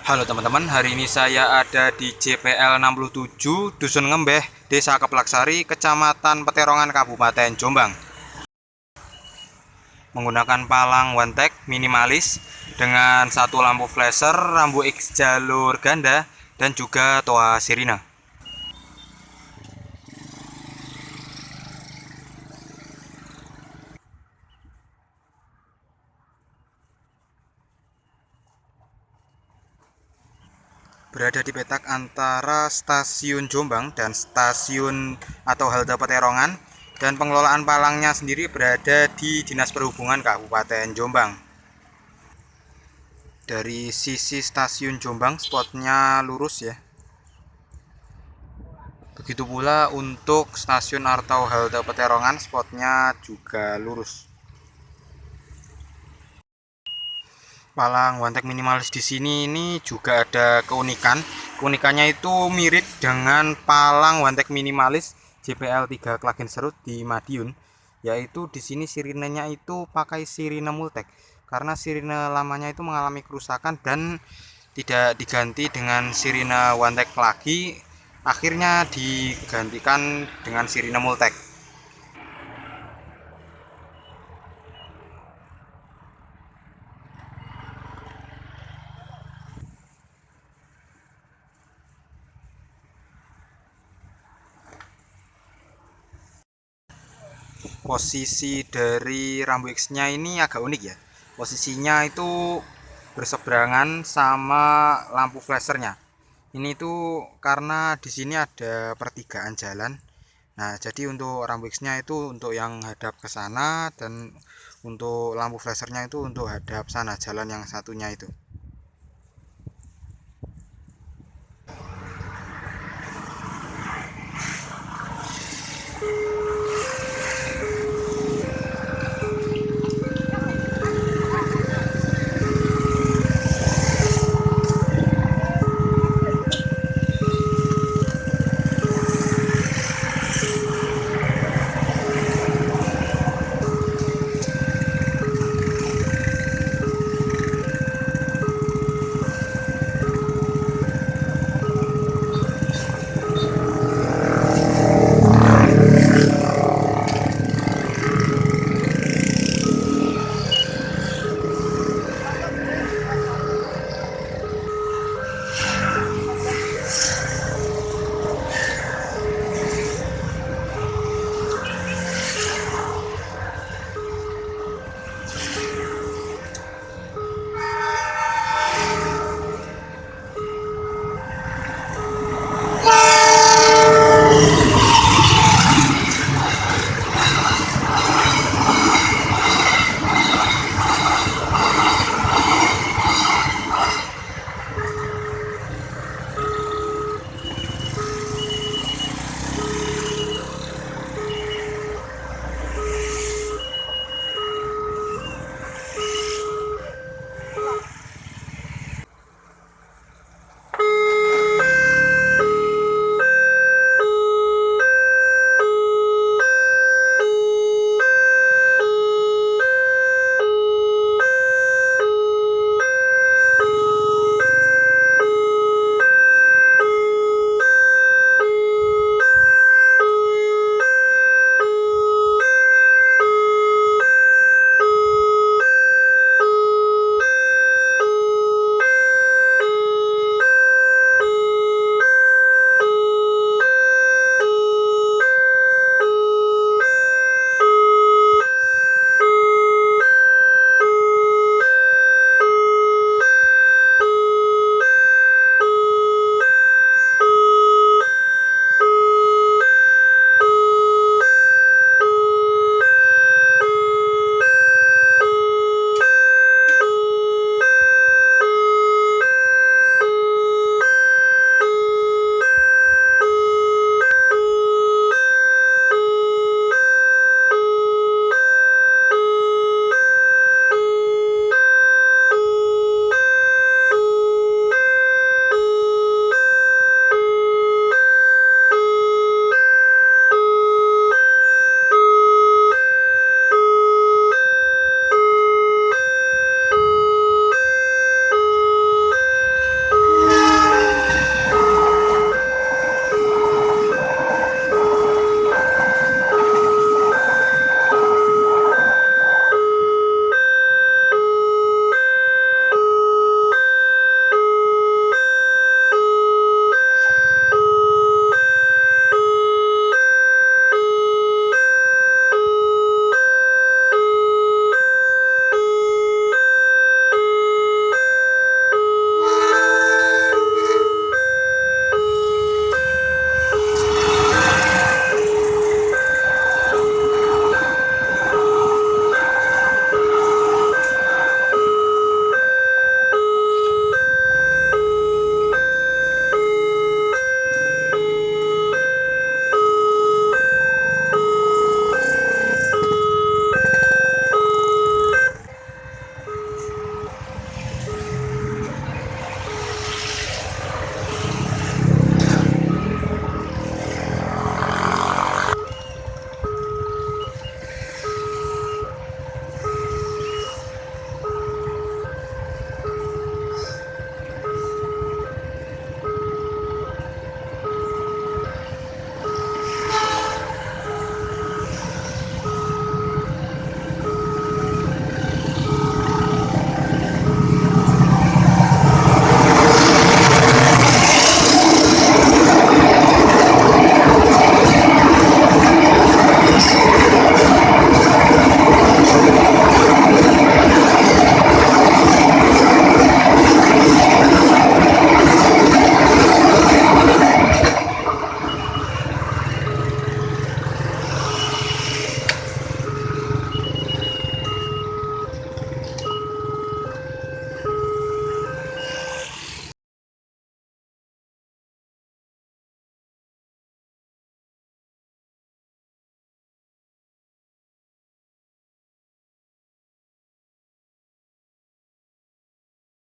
Halo teman-teman, hari ini saya ada di JPL 67 Dusun Ngembeh, Desa Keplaksari, Kecamatan Peterongan, Kabupaten Jombang. Menggunakan palang Wantech minimalis dengan satu lampu flasher, rambu X jalur ganda, dan juga toa sirine. Berada di petak antara Stasiun Jombang dan Stasiun atau Halte Peterongan, dan pengelolaan palangnya sendiri berada di Dinas Perhubungan Kabupaten Jombang. Dari sisi Stasiun Jombang spotnya lurus ya. Begitu pula untuk stasiun atau Halte Peterongan spotnya juga lurus. Palang Wantech minimalis di sini ini juga ada keunikan. Keunikannya itu mirip dengan palang Wantech minimalis JPL 3 Klagenserut di Madiun, yaitu di sini sirinenya itu pakai sirine Multec karena sirine lamanya itu mengalami kerusakan dan tidak diganti dengan sirine Wantech lagi, akhirnya digantikan dengan sirine Multec. Posisi dari rambu X-nya ini agak unik ya. Posisinya itu berseberangan sama lampu flashernya. Ini tuh karena di sini ada pertigaan jalan. Nah, jadi untuk rambu X-nya itu untuk yang hadap ke sana, dan untuk lampu flashernya itu untuk hadap sana, jalan yang satunya itu.